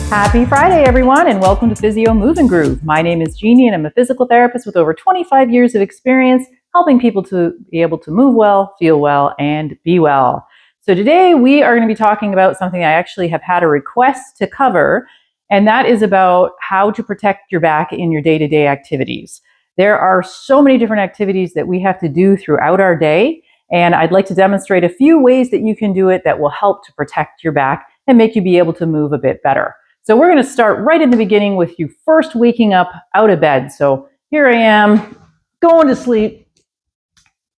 Happy Friday, everyone, and welcome to Physio Move and Groove. My name is Jeannie, and I'm a physical therapist with over 25 years of experience helping people to be able to move well, feel well, and be well. So today we are going to be talking about something I actually have had a request to cover, and that is about how to protect your back in your day-to-day activities. There are so many different activities that we have to do throughout our day, and I'd like to demonstrate a few ways that you can do it that will help to protect your back and make you be able to move a bit better. So we're going to start right in the beginning with you first waking up out of bed. So here I am, going to sleep.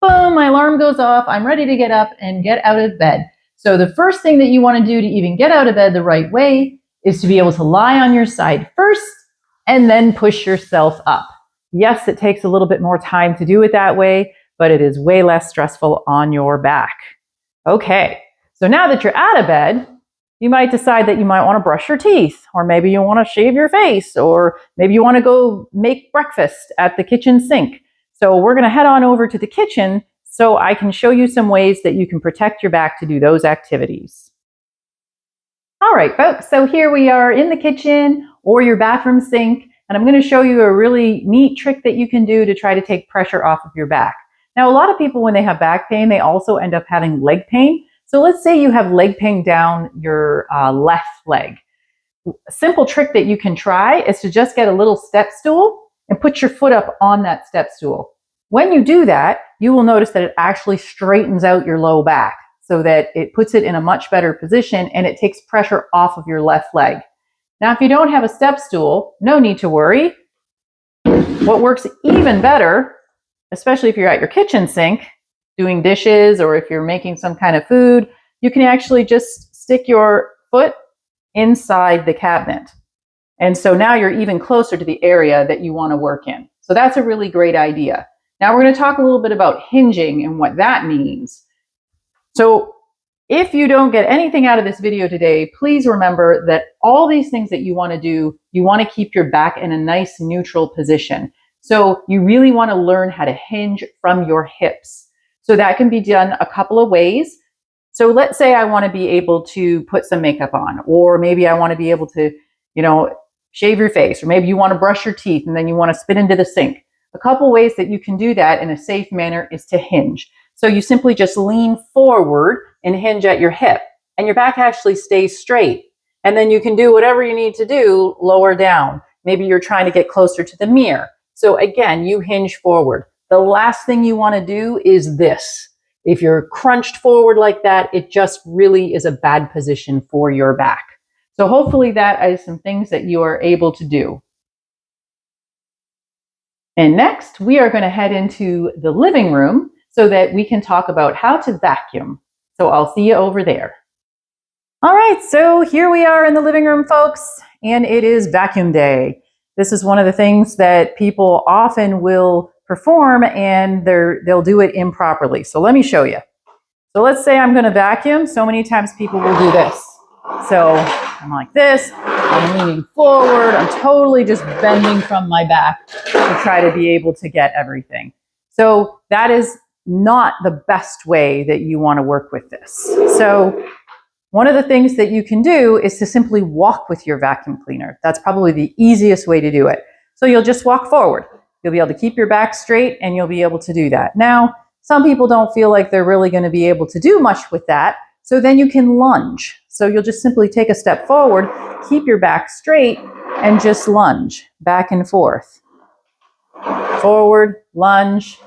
Boom, my alarm goes off. I'm ready to get up and get out of bed. So the first thing that you want to do to even get out of bed the right way is to be able to lie on your side first and then push yourself up. Yes, it takes a little bit more time to do it that way, but it is way less stressful on your back. Okay, so now that you're out of bed, you might decide that you might want to brush your teeth, or maybe you want to shave your face, or maybe you want to go make breakfast at the kitchen sink. So we're going to head on over to the kitchen so I can show you some ways that you can protect your back to do those activities. All right, folks, so here we are in the kitchen or your bathroom sink, and I'm going to show you a really neat trick that you can do to try to take pressure off of your back. Now, a lot of people, when they have back pain, they also end up having leg pain. So let's say you have leg pain down your left leg. A simple trick that you can try is to just get a little step stool and put your foot up on that step stool. When you do that, you will notice that it actually straightens out your low back so that it puts it in a much better position and it takes pressure off of your left leg. Now, if you don't have a step stool, no need to worry. What works even better, especially if you're at your kitchen sink, doing dishes, or if you're making some kind of food, you can actually just stick your foot inside the cabinet. And so now you're even closer to the area that you want to work in. So that's a really great idea. Now we're going to talk a little bit about hinging and what that means. So if you don't get anything out of this video today, please remember that all these things that you want to do, you want to keep your back in a nice neutral position. So you really want to learn how to hinge from your hips. So that can be done a couple of ways. So let's say I want to be able to put some makeup on, or maybe I want to be able to, shave your face, or maybe you want to brush your teeth and then you want to spit into the sink. A couple ways that you can do that in a safe manner is to hinge. So you simply just lean forward and hinge at your hip, and your back actually stays straight. And then you can do whatever you need to do lower down. Maybe you're trying to get closer to the mirror. So again, you hinge forward. The last thing you want to do is this. If you're crunched forward like that, it just really is a bad position for your back. So hopefully that is some things that you are able to do. And next, we are going to head into the living room so that we can talk about how to vacuum. So I'll see you over there. All right, so here we are in the living room, folks, and it is vacuum day. This is one of the things that people often will perform, and they'll do it improperly. So let me show you. So let's say I'm going to vacuum. So many times people will do this. So I'm like this, I'm leaning forward, I'm totally just bending from my back to try to be able to get everything. So that is not the best way that you want to work with this. So one of the things that you can do is to simply walk with your vacuum cleaner. That's probably the easiest way to do it. So you'll just walk forward. You'll be able to keep your back straight and you'll be able to do that. Now, some people don't feel like they're really going to be able to do much with that. So then you can lunge. So you'll just simply take a step forward, keep your back straight, and just lunge back and forth. Forward, lunge,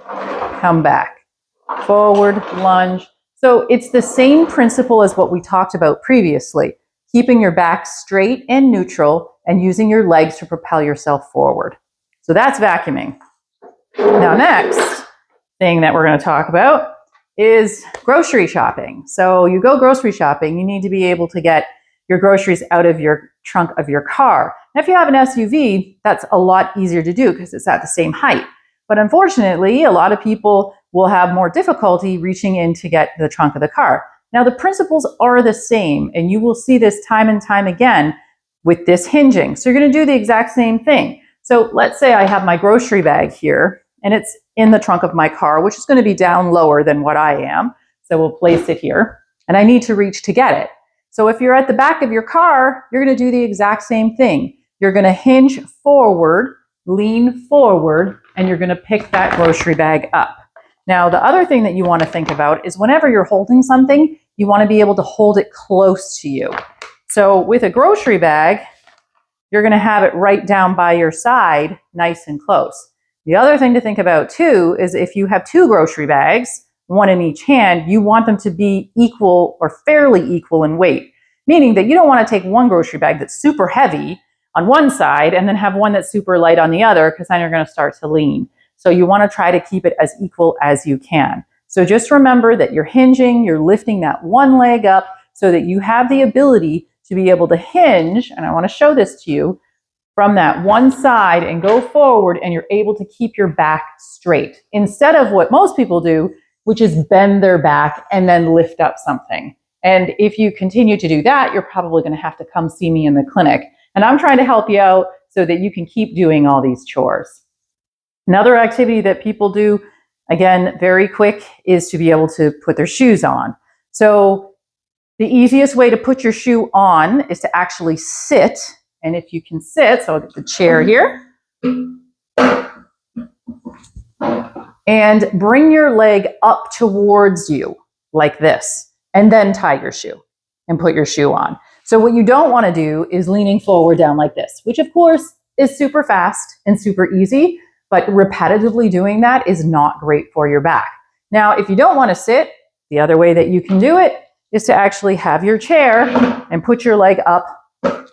come back. Forward, lunge. So it's the same principle as what we talked about previously, keeping your back straight and neutral and using your legs to propel yourself forward. So that's vacuuming. Now, next thing that we're going to talk about is grocery shopping. So you go grocery shopping, you need to be able to get your groceries out of your trunk of your car. Now, if you have an SUV, that's a lot easier to do because it's at the same height. But unfortunately, a lot of people will have more difficulty reaching in to get the trunk of the car. Now, the principles are the same, and you will see this time and time again with this hinging. So you're going to do the exact same thing. So let's say I have my grocery bag here, and it's in the trunk of my car, which is going to be down lower than what I am. So we'll place it here, and I need to reach to get it. So if you're at the back of your car, you're going to do the exact same thing. You're going to hinge forward, lean forward, and you're going to pick that grocery bag up. Now, the other thing that you want to think about is whenever you're holding something, you want to be able to hold it close to you. So with a grocery bag, you're going to have it right down by your side, nice and close. The other thing to think about too is if you have two grocery bags, one in each hand, you want them to be equal or fairly equal in weight, meaning that you don't want to take one grocery bag that's super heavy on one side and then have one that's super light on the other, because then you're going to start to lean. So you want to try to keep it as equal as you can. So just remember that you're hinging, you're lifting that one leg up so that you have the ability to be able to hinge, and I want to show this to you, from that one side and go forward, and you're able to keep your back straight instead of what most people do, which is bend their back and then lift up something. And if you continue to do that, you're probably going to have to come see me in the clinic. And I'm trying to help you out so that you can keep doing all these chores. Another activity that people do, again, very quick, is to be able to put their shoes on. So the easiest way to put your shoe on is to actually sit. And if you can sit, so I'll get the chair here, and bring your leg up towards you like this, and then tie your shoe and put your shoe on. So what you don't want to do is leaning forward down like this, which of course is super fast and super easy, but repetitively doing that is not great for your back. Now, if you don't want to sit, the other way that you can do it is to actually have your chair and put your leg up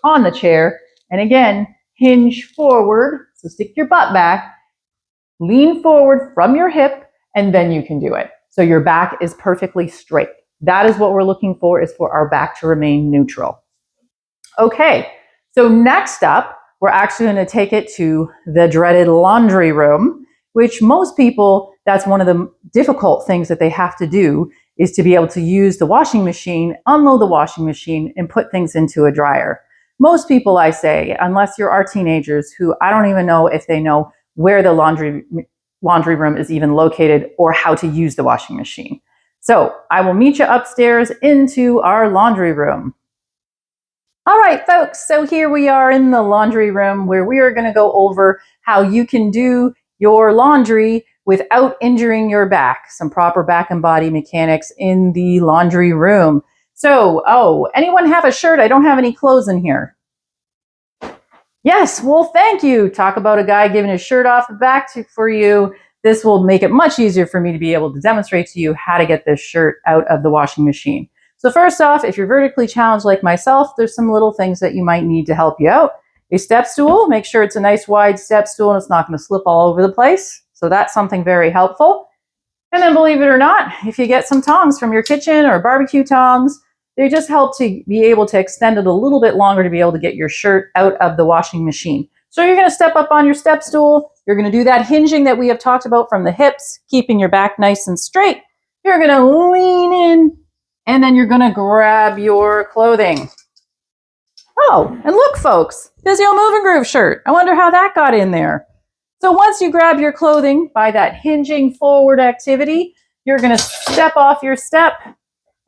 on the chair. And again, hinge forward. So stick your butt back, lean forward from your hip, and then you can do it. So your back is perfectly straight. That is what we're looking for, is for our back to remain neutral. Okay, so next up, we're actually going to take it to the dreaded laundry room, which most people, that's one of the difficult things that they have to do, is to be able to use the washing machine, unload the washing machine, and put things into a dryer. Most people, I say, unless you're our teenagers, who I don't even know if they know where the laundry room is even located or how to use the washing machine. So I will meet you upstairs into our laundry room. All right, folks, so here we are in the laundry room, where we are going to go over how you can do your laundry without injuring your back. Some proper back and body mechanics in the laundry room. So, anyone have a shirt? I don't have any clothes in here. Yes, well, thank you. Talk about a guy giving his shirt off the back for you. This will make it much easier for me to be able to demonstrate to you how to get this shirt out of the washing machine. So first off, if you're vertically challenged like myself, there's some little things that you might need to help you out. A step stool, make sure it's a nice wide step stool and it's not going to slip all over the place. So that's something very helpful. And then, believe it or not, if you get some tongs from your kitchen or barbecue tongs, they just help to be able to extend it a little bit longer to be able to get your shirt out of the washing machine. So you're going to step up on your step stool. You're going to do that hinging that we have talked about from the hips, keeping your back nice and straight. You're going to lean in, and then you're going to grab your clothing. Oh, and look, folks, Physio Move and Groove shirt. I wonder how that got in there. So once you grab your clothing by that hinging forward activity, you're going to step off your step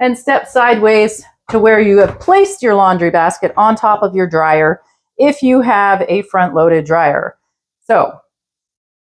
and step sideways to where you have placed your laundry basket on top of your dryer if you have a front-loaded dryer. So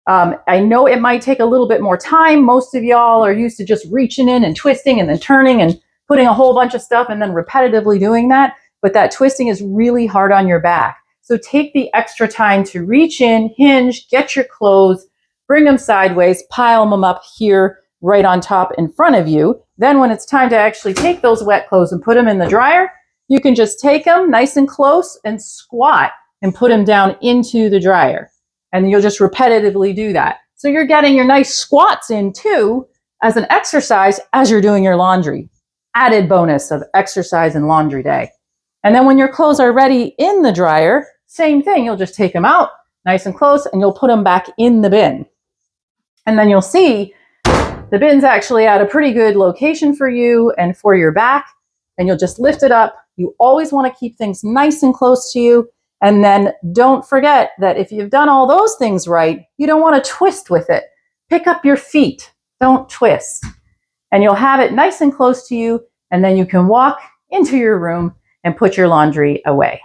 I know it might take a little bit more time. Most of y'all are used to just reaching in and twisting and then turning and putting a whole bunch of stuff and then repetitively doing that. But that twisting is really hard on your back. So take the extra time to reach in, hinge, get your clothes, bring them sideways, pile them up here right on top in front of you. Then when it's time to actually take those wet clothes and put them in the dryer, you can just take them nice and close and squat and put them down into the dryer. And you'll just repetitively do that. So you're getting your nice squats in too as an exercise as you're doing your laundry. Added bonus of exercise and laundry day. And then when your clothes are ready in the dryer, same thing. You'll just take them out nice and close and you'll put them back in the bin. And then you'll see the bin's actually at a pretty good location for you and for your back. And you'll just lift it up. You always want to keep things nice and close to you. And then don't forget that if you've done all those things right, you don't want to twist with it. Pick up your feet. Don't twist. And you'll have it nice and close to you. And then you can walk into your room and put your laundry away.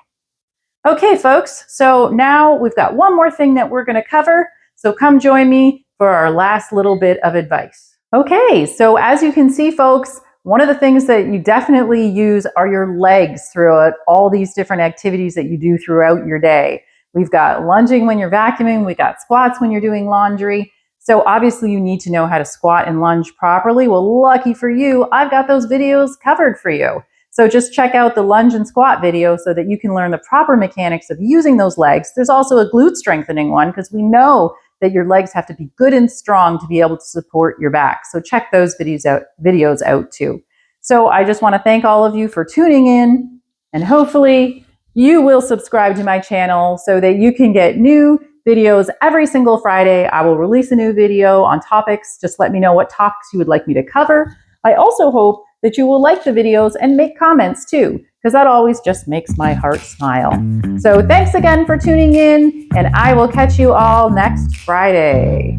Okay, folks, so now we've got one more thing that we're going to cover. So come join me for our last little bit of advice. Okay, so as you can see, folks, one of the things that you definitely use are your legs throughout all these different activities that you do throughout your day. We've got lunging when you're vacuuming, we got squats when you're doing laundry. So obviously you need to know how to squat and lunge properly. Well, lucky for you, I've got those videos covered for you. So just check out the lunge and squat video so that you can learn the proper mechanics of using those legs. There's also a glute strengthening one because we know that your legs have to be good and strong to be able to support your back. So check those videos out too. So I just want to thank all of you for tuning in, and hopefully you will subscribe to my channel so that you can get new videos every single Friday. I will release a new video on topics. Just let me know what topics you would like me to cover. I also hope that you will like the videos and make comments too, because that always just makes my heart smile. So thanks again for tuning in, and I will catch you all next Friday.